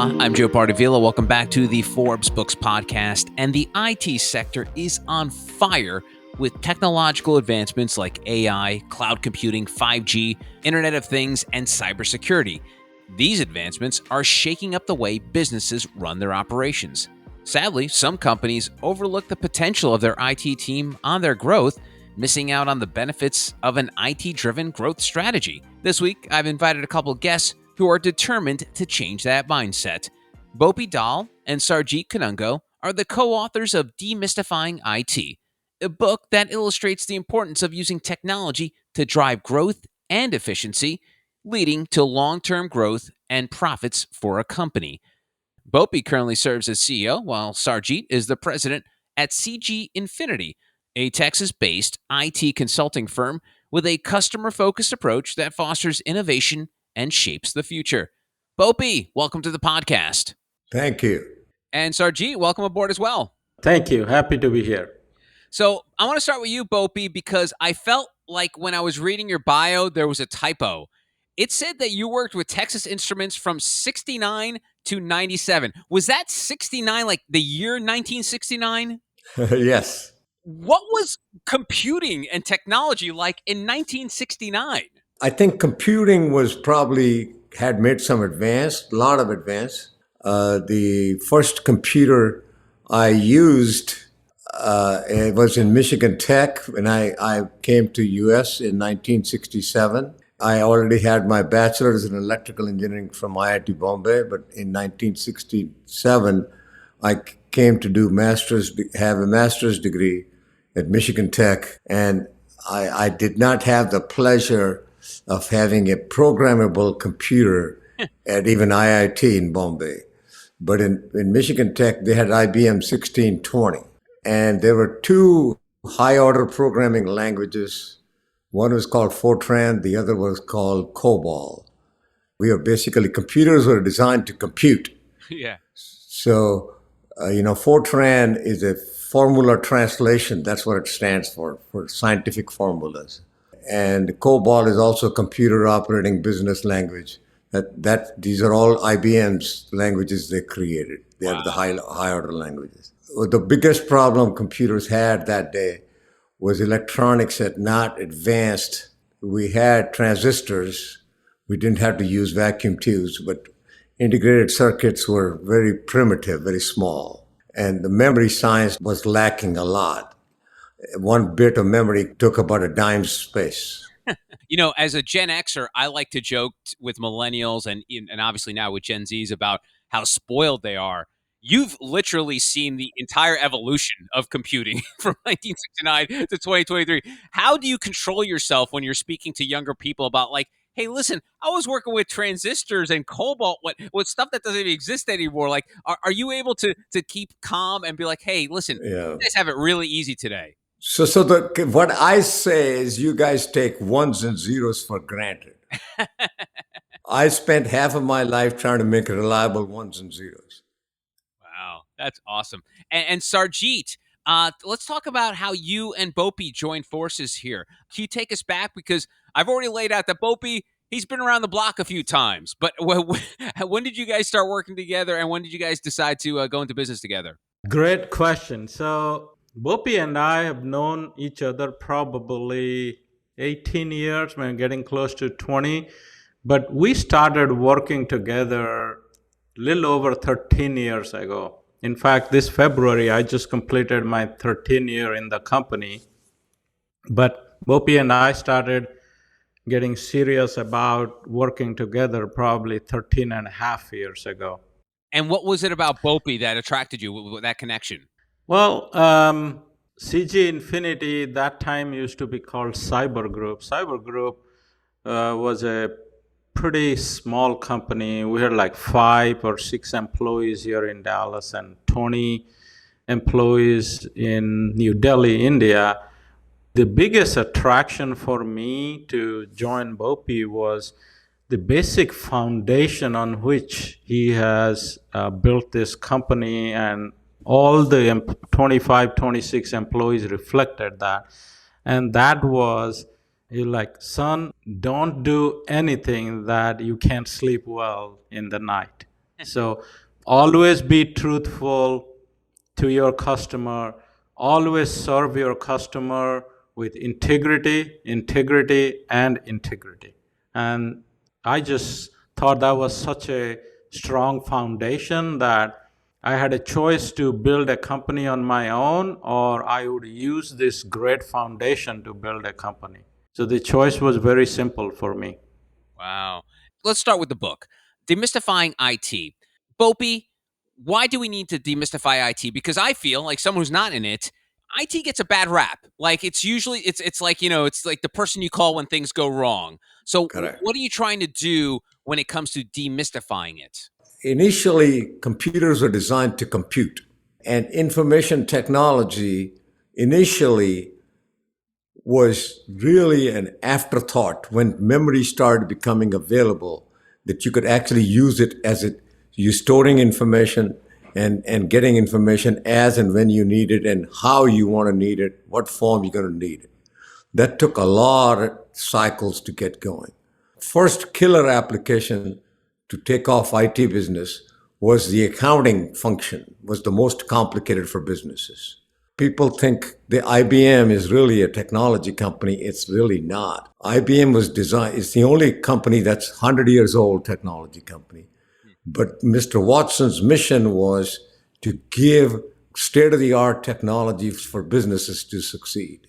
Aloha, I'm Joe Bardavila. Welcome back to the Forbes Books Podcast. And the IT sector is on fire with technological advancements like AI, cloud computing, 5G, Internet of Things, and cybersecurity. These advancements are shaking up the way businesses run their operations. Sadly, some companies overlook the potential of their IT team on their growth, missing out on the benefits of an IT-driven growth strategy. This week, I've invited a couple guests who are determined to change that mindset. Bhopi Dhall and Saurajit Kanungo are the co-authors of Demystifying IT, a book that illustrates the importance of using technology to drive growth and efficiency, leading to long-term growth and profits for a company. Bhopi currently serves as CEO, while Saurajit is the president at CG Infinity, a Texas-based IT consulting firm with a customer-focused approach that fosters innovation and shapes the future. Bhopi, welcome to the podcast. Thank you. And Saurajit, welcome aboard as well. Thank you. Happy to be here. So I want to start with you, Bhopi, because I felt like when I was reading your bio, there was a typo. It said that you worked with Texas Instruments from 69 to 97. Was that 69, like the year 1969? Yes. What was computing and technology like in 1969? I think computing was probably had made some advance, a lot of advance. The first computer I used it was in Michigan Tech when I came to US in 1967. I already had my bachelor's in electrical engineering from IIT Bombay, but in 1967, I came to have a master's degree at Michigan Tech, and I did not have the pleasure of having a programmable computer at even IIT in Bombay. But in Michigan Tech, they had IBM 1620. And there were two high-order programming languages. One was called Fortran, the other was called COBOL. Computers were designed to compute. Yeah. So, Fortran is a formula translation. That's what it stands for scientific formulas. And COBOL is also a computer operating business language. These are all IBM's languages they created. They are the high order languages. The biggest problem computers had that day was electronics had not advanced. We had transistors. We didn't have to use vacuum tubes, but integrated circuits were very primitive, very small. And the memory science was lacking a lot. One bit of memory took about a dime's space. As a Gen Xer, I like to joke with millennials and obviously now with Gen Zs about how spoiled they are. You've literally seen the entire evolution of computing from 1969 to 2023. How do you control yourself when you're speaking to younger people about like, hey, listen, I was working with transistors and cobalt, what stuff that doesn't even exist anymore. Like, are you able to keep calm and be like, hey, listen, you guys have it really easy today? So what I say is you guys take ones and zeros for granted. I spent half of my life trying to make reliable ones and zeros. Wow, that's awesome. And Saurajit, let's talk about how you and Bhopi joined forces here. Can you take us back? Because I've already laid out that Bhopi, he's been around the block a few times. But when did you guys start working together, and when did you guys decide to go into business together? Great question. So Bhopi and I have known each other probably 18 years, maybe getting close to 20. But we started working together a little over 13 years ago. In fact, this February, I just completed my 13th year in the company. But Bhopi and I started getting serious about working together probably 13 and a half years ago. And what was it about Bhopi that attracted you with that connection? Well, CG Infinity, that time used to be called Cyber Group. Cyber Group was a pretty small company. We had like 5 or 6 employees here in Dallas and 20 employees in New Delhi, India. The biggest attraction for me to join Bhopi was the basic foundation on which he has built this company, and all the 25, 26 employees reflected that. And that was, you're like, son, don't do anything that you can't sleep well in the night. So always be truthful to your customer, always serve your customer with integrity, and integrity. And I just thought that was such a strong foundation that I had a choice to build a company on my own, or I would use this great foundation to build a company. So the choice was very simple for me. Wow. Let's start with the book, Demystifying IT. Bhopi, why do we need to demystify IT? Because I feel like someone who's not in it, IT gets a bad rap. Like it's like, it's like the person you call when things go wrong. So Correct. what are you trying to do when it comes to demystifying it? Initially, computers were designed to compute, and information technology initially was really an afterthought when memory started becoming available, that you could actually use it as you storing information and getting information as and when you need it and how you want to need it, what form you're going to need it. That took a lot of cycles to get going. First killer application to take off IT business was the accounting function, was the most complicated for businesses. People think the IBM is really a technology company. It's really not. IBM was designed, it's the only company that's 100 years old technology company. But Mr. Watson's mission was to give state-of-the-art technologies for businesses to succeed.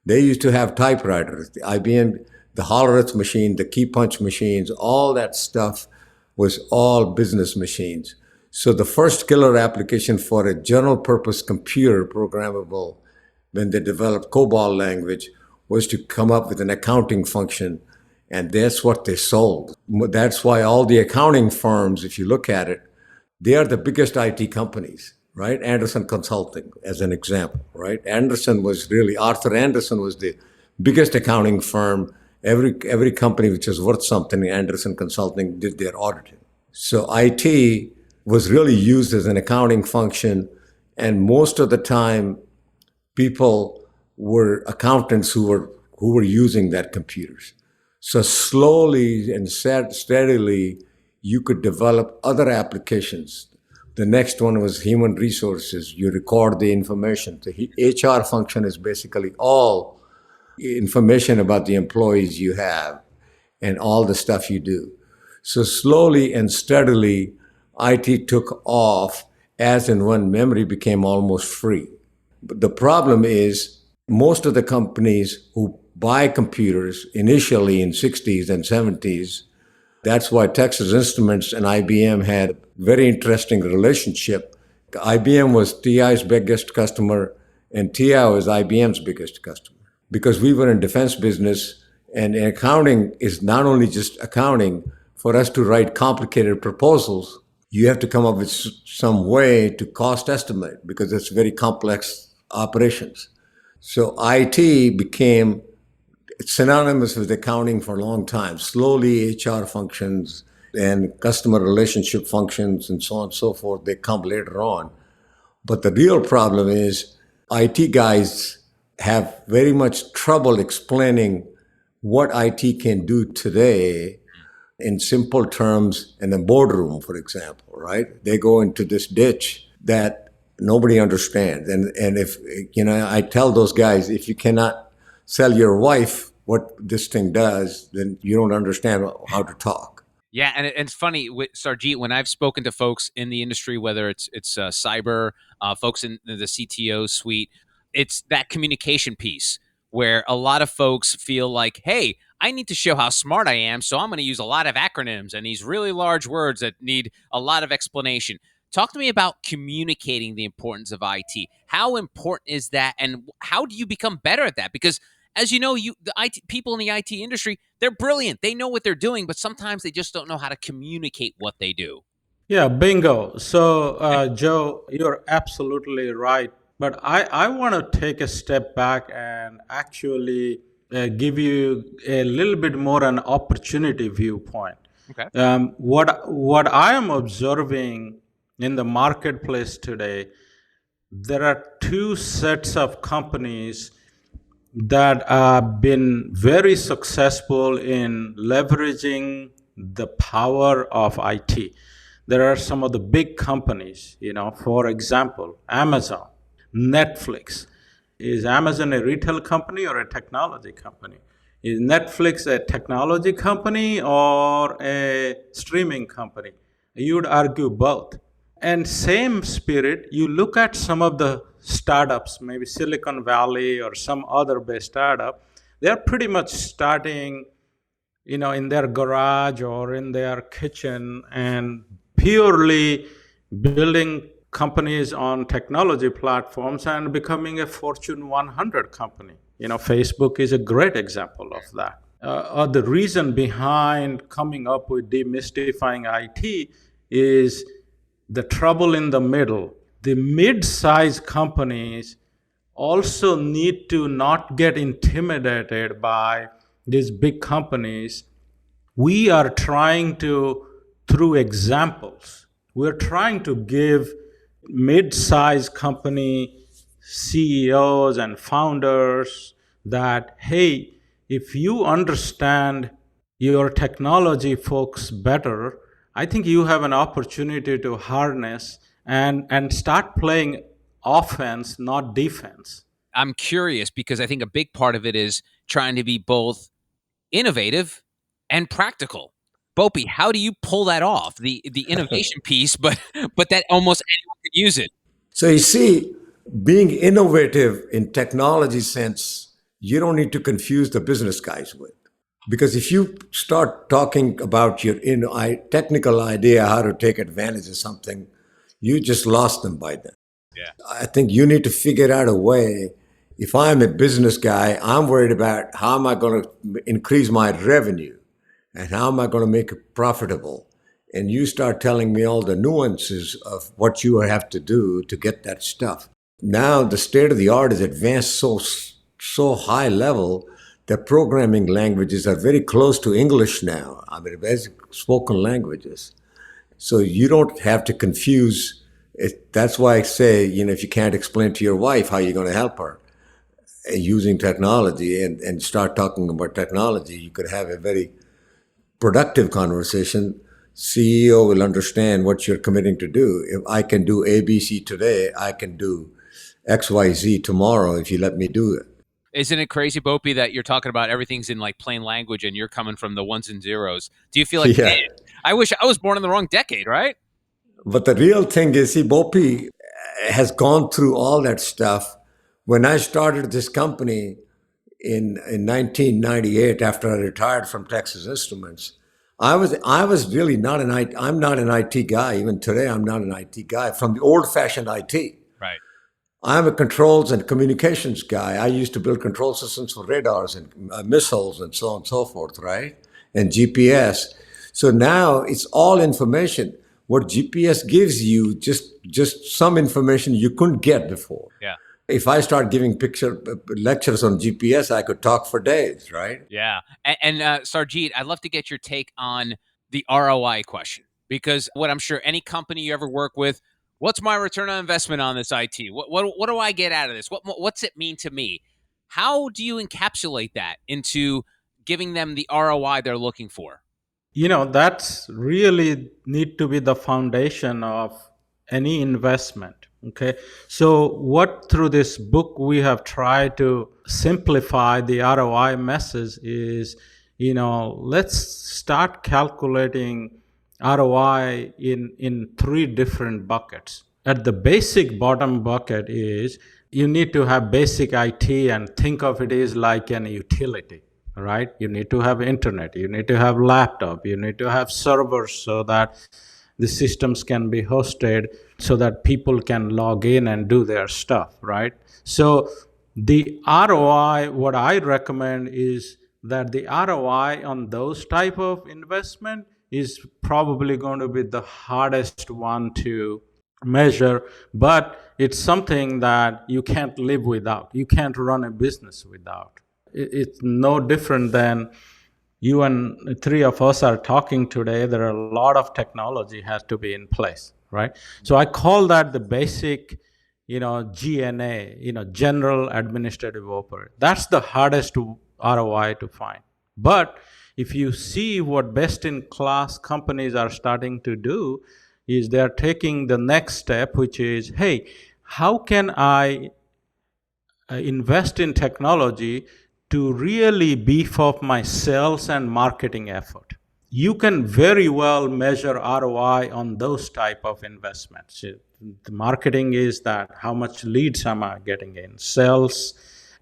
They used to have typewriters, the IBM, the Hollerith machine, the key punch machines, all that stuff was all business machines. So the first killer application for a general purpose computer programmable, when they developed COBOL language, was to come up with an accounting function. And that's what they sold. That's why all the accounting firms, if you look at it, they are the biggest IT companies, right? Andersen Consulting, as an example, right? Arthur Andersen was the biggest accounting firm. Every company which was worth something, Andersen Consulting did their auditing. So IT was really used as an accounting function, and most of the time, people were accountants who were using that computers. So slowly and steadily, you could develop other applications. The next one was human resources. You record the information. The HR function is basically all information about the employees you have and all the stuff you do. So slowly and steadily, IT took off as and when memory became almost free. But the problem is most of the companies who buy computers initially in 60s and 70s, that's why Texas Instruments and IBM had a very interesting relationship. IBM was TI's biggest customer and TI was IBM's biggest customer. Because we were in defense business, and accounting is not only just accounting. For us to write complicated proposals, you have to come up with some way to cost estimate because it's very complex operations. So IT became synonymous with accounting for a long time. Slowly HR functions and customer relationship functions and so on and so forth, they come later on. But the real problem is IT guys have very much trouble explaining what IT can do today in simple terms in a boardroom, for example, right? They go into this ditch that nobody understands. And if, I tell those guys, if you cannot sell your wife what this thing does, then you don't understand how to talk. Yeah, and it's funny with Saurajit, when I've spoken to folks in the industry, whether it's cyber, folks in the CTO suite, it's that communication piece where a lot of folks feel like, hey, I need to show how smart I am, so I'm going to use a lot of acronyms and these really large words that need a lot of explanation. Talk to me about communicating the importance of IT. How important is that, and how do you become better at that? Because as you know, the IT people in the IT industry, they're brilliant. They know what they're doing, but sometimes they just don't know how to communicate what they do. Yeah, bingo. So, Joe, you're absolutely right. But I want to take a step back and actually give you a little bit more an opportunity viewpoint. Okay. What I am observing in the marketplace today, there are two sets of companies that have been very successful in leveraging the power of IT. there are some of the big companies, for example, Amazon, Netflix. Is Amazon a retail company or a technology company? Is Netflix a technology company or a streaming company? You'd argue both. And same spirit, you look at some of the startups, maybe Silicon Valley or some other big startup, they're pretty much starting, in their garage or in their kitchen and purely building companies on technology platforms and becoming a Fortune 100 company. Facebook is a great example of that. The reason behind coming up with Demystifying IT is the trouble in the middle. The mid-sized companies also need to not get intimidated by these big companies. We are trying to, through examples, we're trying to give mid-sized company CEOs and founders that, hey, if you understand your technology folks better, I think you have an opportunity to harness and start playing offense, not defense. I'm curious because I think a big part of it is trying to be both innovative and practical. Bhopi, how do you pull that off? The innovation piece, but that almost anyone could use it. So you see, being innovative in technology sense, you don't need to confuse the business guys with. Because if you start talking about your technical idea how to take advantage of something, you just lost them by then. Yeah. I think you need to figure out a way. If I'm a business guy, I'm worried about how am I going to increase my revenue and how am I going to make it profitable. And you start telling me all the nuances of what you have to do to get that stuff. Now the state of the art is advanced so high level that programming languages are very close to English now. I mean, basic spoken languages. So you don't have to confuse it. That's why I say, if you can't explain to your wife how you're going to help her using technology and start talking about technology, you could have a very productive conversation. CEO will understand what you're committing to do. If I can do ABC today, I can do XYZ tomorrow if you let me do it. Isn't it crazy, Bhopi, that you're talking about everything's in like plain language and you're coming from the ones and zeros? Do you feel like, man, I wish I was born in the wrong decade, right? But the real thing is, Bhopi has gone through all that stuff. When I started this company in 1998, after I retired from Texas Instruments, I was really not I'm not an IT guy. Even today, I'm not an IT guy from the old-fashioned IT. Right. I'm a controls and communications guy. I used to build control systems for radars and missiles and so on and so forth, right? And GPS. So now it's all information. What GPS gives you, just some information you couldn't get before. Yeah. If I start giving lectures on GPS, I could talk for days, right? Yeah. And Saurajit, I'd love to get your take on the ROI question, because what I'm sure any company you ever work with, what's my return on investment on this IT? What do I get out of this? What's it mean to me? How do you encapsulate that into giving them the ROI they're looking for? That's really need to be the foundation of any investment. Okay. So what through this book we have tried to simplify the ROI message is, let's start calculating ROI in three different buckets. At the basic bottom bucket is you need to have basic IT and think of it as like an utility, right? You need to have internet, you need to have laptop, you need to have servers so that the systems can be hosted so that people can log in and do their stuff, right? So the ROI, what I recommend is that the ROI on those type of investment is probably going to be the hardest one to measure, but it's something that you can't live without. You can't run a business without. It's no different than you and three of us are talking today. There are a lot of technology has to be in place, right? So I call that the basic, GNA, general administrative operations. That's the hardest ROI to find. But if you see what best in class companies are starting to do, is they're taking the next step, which is, hey, how can I invest in technology to really beef up my sales and marketing effort? You can very well measure ROI on those type of investments. The marketing is that how much leads am I getting in? Sales,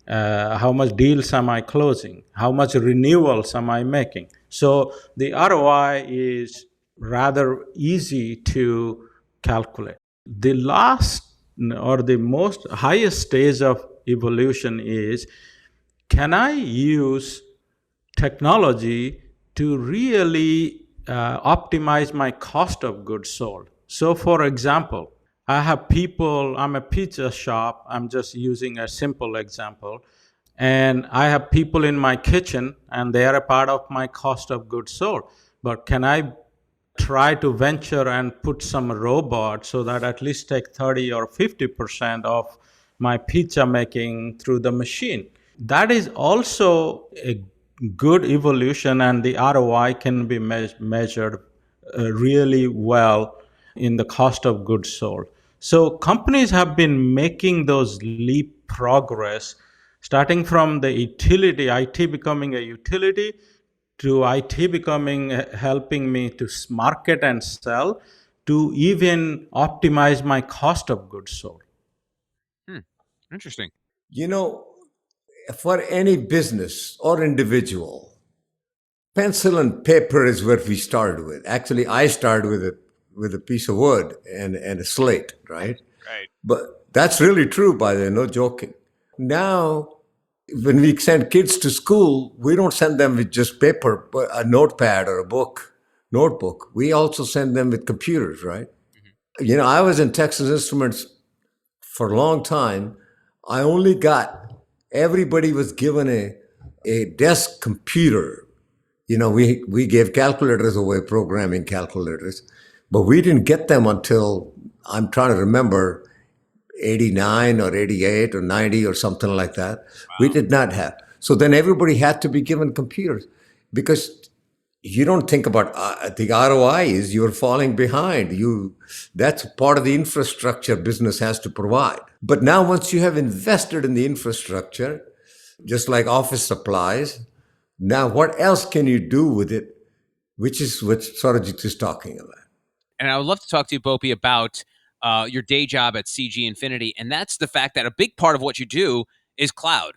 how much deals am I closing? How much renewals am I making? So the ROI is rather easy to calculate. The last or the most highest stage of evolution is, can I use technology to really optimize my cost of goods sold? So for example, I have people, I'm a pizza shop, I'm just using a simple example, and I have people in my kitchen and they are a part of my cost of goods sold. But can I try to venture and put some robot so that at least take 30 or 50% of my pizza making through the machine? That is also a good evolution, and the ROI can be measured really well in the cost of goods sold. So companies have been making those leap progress, starting from the utility, IT becoming a utility, to IT becoming helping me to market and sell, to even optimize my cost of goods sold. Interesting. For any business or individual, pencil and paper is what we started with. Actually, I started with a piece of wood and a slate, right? Right. But that's really true, by the way, no joking. Now, when we send kids to school, we don't send them with just paper, but a notepad or a notebook. We also send them with computers, right? Mm-hmm. I was in Texas Instruments for a long time. I only got, everybody was given a desk computer. We gave calculators away, programming calculators, but we didn't get them until, I'm trying to remember, 89 or 88 or 90 or something like that. Wow. We did not have. So then everybody had to be given computers, because you don't think about the ROI is you're falling behind. That's part of the infrastructure business has to provide. But now once you have invested in the infrastructure, just like office supplies, now what else can you do with it, which is what Saurajit is talking about. And I would love to talk to you, Bhopi, about your day job at CG Infinity. And that's the fact that a big part of what you do is cloud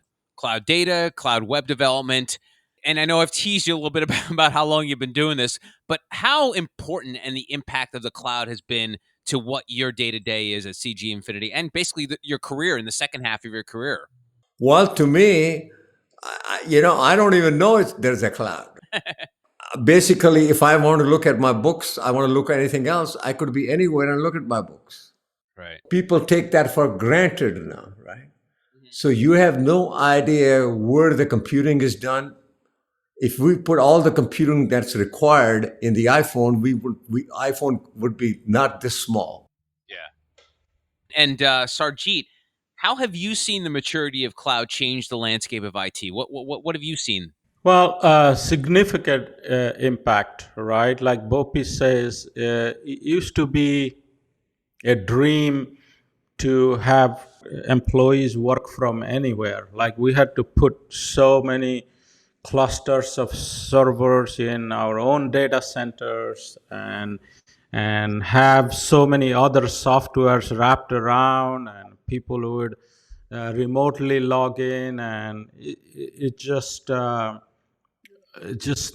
data, cloud web development. And I know I've teased you a little bit about how long you've been doing this, but how important and the impact of the cloud has been to what your day-to-day is at CG Infinity and basically your career in the second half of your career. Well, to me, I don't even know there's a cloud. Basically, if I want to look at my books, I want to look at anything else, I could be anywhere and look at my books. Right. People take that for granted now, right? Mm-hmm. So you have no idea where the computing is done. If we put all the computing that's required in the iPhone, iPhone would be not this small. Yeah. And Saurajit, how have you seen the maturity of cloud change the landscape of IT? What have you seen? Well, significant impact, right? Like Bhopi says, it used to be a dream to have employees work from anywhere. Like we had to put so many clusters of servers in our own data centers and have so many other softwares wrapped around, and people would remotely log in, and it just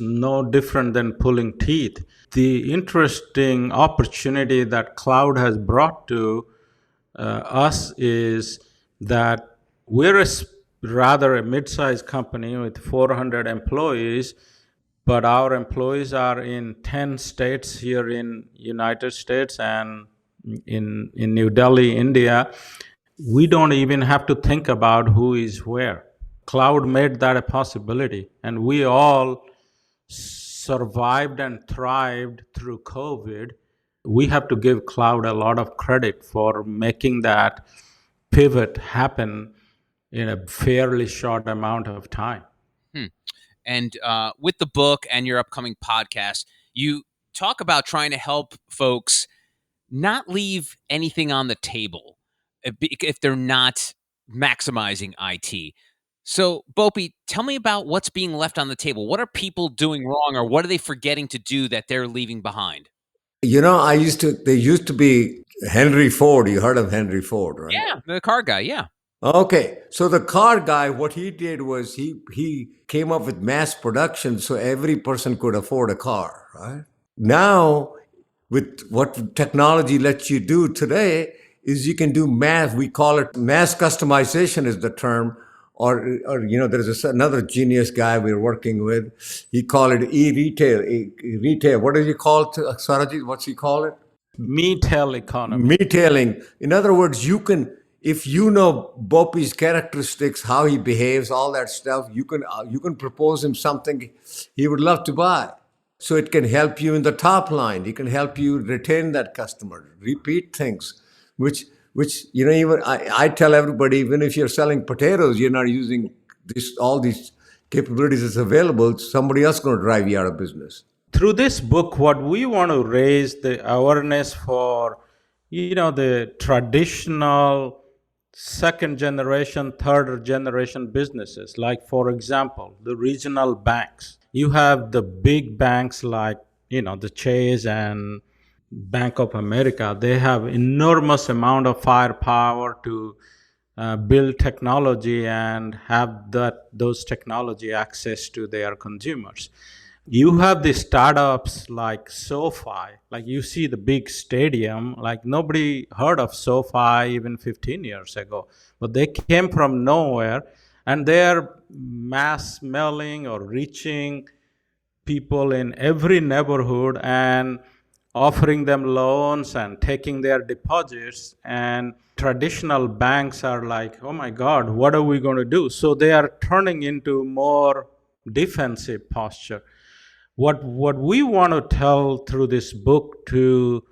no different than pulling teeth. The interesting opportunity that cloud has brought to us is that we're rather a mid-sized company with 400 employees, but our employees are in 10 states here in United States and in New Delhi, India. We don't even have to think about who is where. Cloud made that a possibility, and we all survived and thrived through COVID. We have to give cloud a lot of credit for making that pivot happen in a fairly short amount of time. And with the book and your upcoming podcast, you talk about trying to help folks not leave anything on the table if they're not maximizing IT. So, Bhopi, tell me about what's being left on the table. What are people doing wrong, or what are they forgetting to do that they're leaving behind? There used to be Henry Ford. You heard of Henry Ford, right? Yeah, the car guy. Yeah. Okay, so the car guy, what he did was he came up with mass production so every person could afford a car, right? Now, with what technology lets you do today, is you can do mass. We call it mass customization is the term, or there's another genius guy we're working with. He called it e-retail. Retail. What does he call it, Saurajit? What's he call it? Me-tail economy. Retailing. In other words, if you know Bhopi's characteristics, how he behaves, all that stuff, you can propose him something he would love to buy. So it can help you in the top line. It can help you retain that customer, repeat things, which even I tell everybody, even if you're selling potatoes, you're not using all these capabilities that's available. Somebody else is going to drive you out of business. Through this book, what we want to raise the awareness for, the traditional second generation, third generation businesses. Like, for example, the regional banks. You have the big banks like, the Chase and Bank of America. They have enormous amount of firepower to build technology and have those technology access to their consumers. You have the startups like SoFi, like you see the big stadium, like nobody heard of SoFi even 15 years ago, but they came from nowhere and they're mass mailing or reaching people in every neighborhood and offering them loans and taking their deposits. And traditional banks are like, oh my God, what are we going to do? So they are turning into more defensive posture. What we want to tell through this book to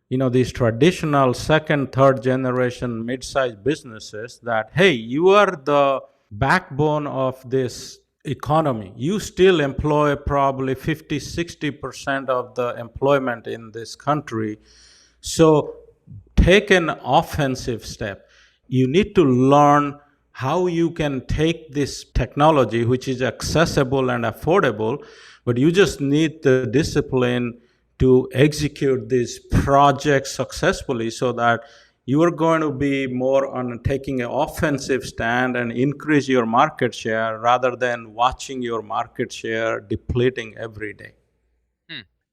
these traditional second, third generation mid-sized businesses that, hey, you are the backbone of this economy. You still employ probably 50-60% of the employment in this country. So take an offensive step. You need to learn how you can take this technology, which is accessible and affordable, but you just need the discipline to execute these projects successfully so that you are going to be more on taking an offensive stand and increase your market share rather than watching your market share depleting every day.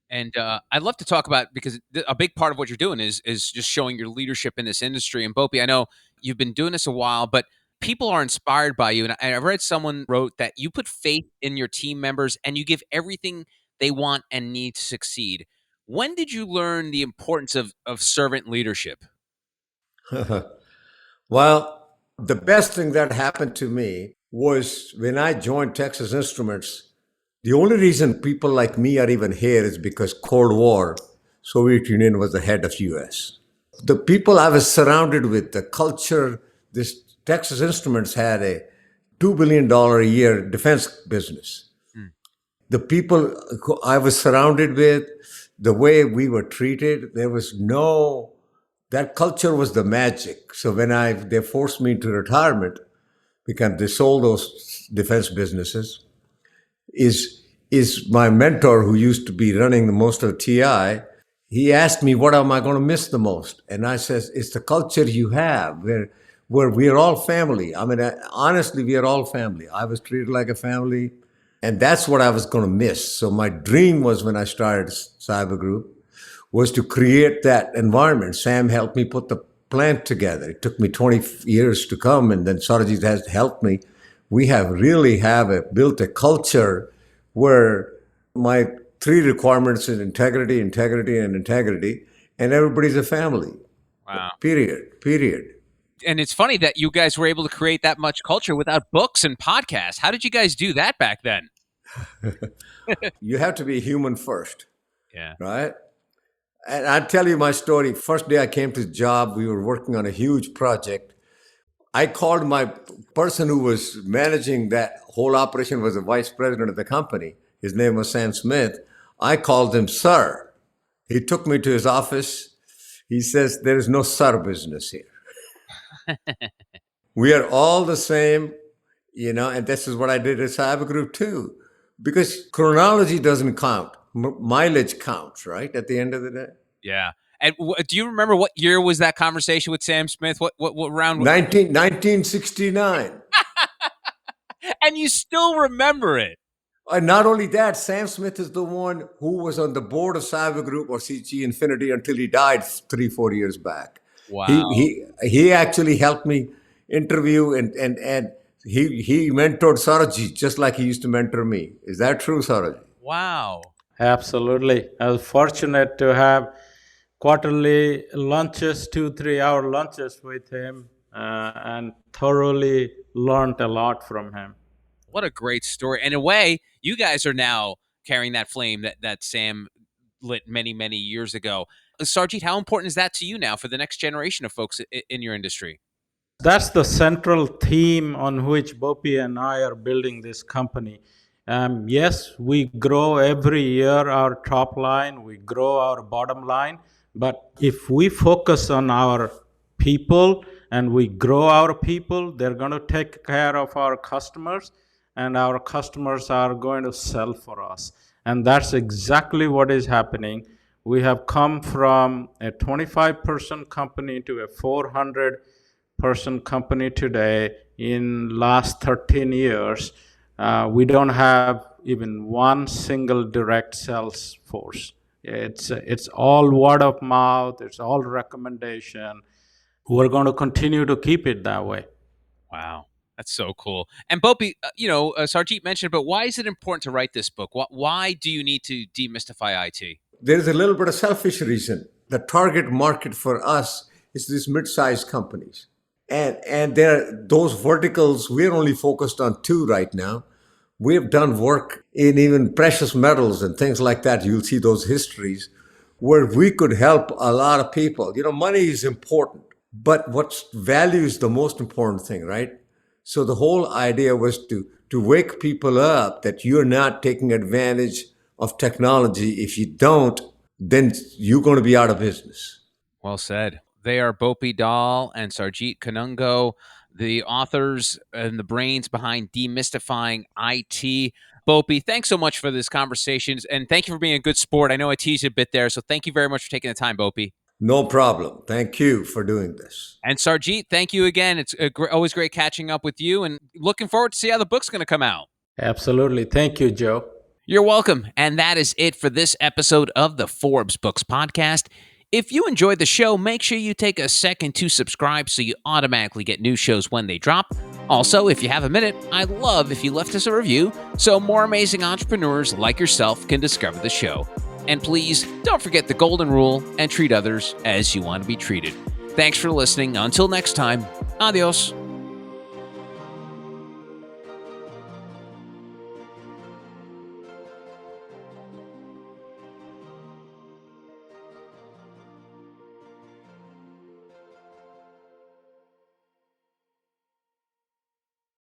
And I'd love to talk about, because a big part of what you're doing is just showing your leadership in this industry. And Bhopi, I know you've been doing this a while, but people are inspired by you. And I read someone wrote that you put faith in your team members and you give everything they want and need to succeed. When did you learn the importance of servant leadership? Well, the best thing that happened to me was when I joined Texas Instruments. The only reason people like me are even here is because Cold War, Soviet Union was the head of US. The people I was surrounded with, the culture, this Texas Instruments had a $2 billion a year defense business. The people I was surrounded with, the way we were treated, that culture was the magic. So when they forced me into retirement because they sold those defense businesses, is my mentor who used to be running the most of TI. He asked me, what am I going to miss the most? And I says, it's the culture you have where we are all family. I mean, honestly, we are all family. I was treated like a family, and that's what I was going to miss. So my dream was, when I started Cyber Group, was to create that environment. Sam helped me put the plant together. It took me 20 years to come, and then Saurajit has helped me. We have built a culture where my three requirements is integrity, integrity, and integrity, and everybody's a family. Wow. Period. And it's funny that you guys were able to create that much culture without books and podcasts. How did you guys do that back then? You have to be human first. Yeah. Right? And I'll tell you my story. First day I came to the job, we were working on a huge project. I called my person who was managing that whole operation, was the vice president of the company. His name was Sam Smith. I called him sir. He took me to his office. He says, there is no sir business here. We are all the same, and this is what I did at Cyber Group too. Because chronology doesn't count. Mileage counts, right? At the end of the day. Yeah. And do you remember what year was that conversation with Sam Smith? What round? 1969. And you still remember it. And not only that, Sam Smith is the one who was on the board of Cyber Group or CG Infinity until he died 3-4 years back. Wow. He actually helped me interview and he mentored Saurajit just like he used to mentor me. Is that true, Saurajit? Wow. Absolutely. I was fortunate to have quarterly lunches, 2-3 hour lunches with him, and thoroughly learned a lot from him. What a great story. And in a way, you guys are now carrying that flame that Sam lit many, many years ago. Saurajit, how important is that to you now for the next generation of folks in your industry? That's the central theme on which Bhopi and I are building this company. Yes, we grow every year our top line, we grow our bottom line, but if we focus on our people and we grow our people, they're going to take care of our customers, and our customers are going to sell for us. And that's exactly what is happening. We have come from a 25-person company to a 400-person company today in last 13 years. We don't have even one single direct sales force. It's all word of mouth. It's all recommendation. We're going to continue to keep it that way. Wow. That's so cool. And Bhopi, Saurajit mentioned, but why is it important to write this book? Why do you need to demystify IT? There's a little bit of selfish reason. The target market for us is these mid-sized companies. And there are those verticals, we're only focused on 2 right now. We've done work in even precious metals and things like that. You'll see those histories where we could help a lot of people. Money is important, but what's value is the most important thing, right? So the whole idea was to wake people up that you're not taking advantage of technology. If you don't, then you're going to be out of business. Well said. They are Bhopi Dhall and Saurajit Kanungo, the authors and the brains behind Demystifying IT. Bhopi, thanks so much for this conversation, and thank you for being a good sport. I know I teased you a bit there, so thank you very much for taking the time, Bhopi. No problem. Thank you for doing this. And Saurajit, thank you again. It's always great catching up with you, and looking forward to see how the book's going to come out. Absolutely. Thank you, Joe. You're welcome. And that is it for this episode of the Forbes Books Podcast. If you enjoyed the show, make sure you take a second to subscribe so you automatically get new shows when they drop. Also, if you have a minute, I'd love if you left us a review so more amazing entrepreneurs like yourself can discover the show. And please, don't forget the golden rule and treat others as you want to be treated. Thanks for listening. Until next time, adios.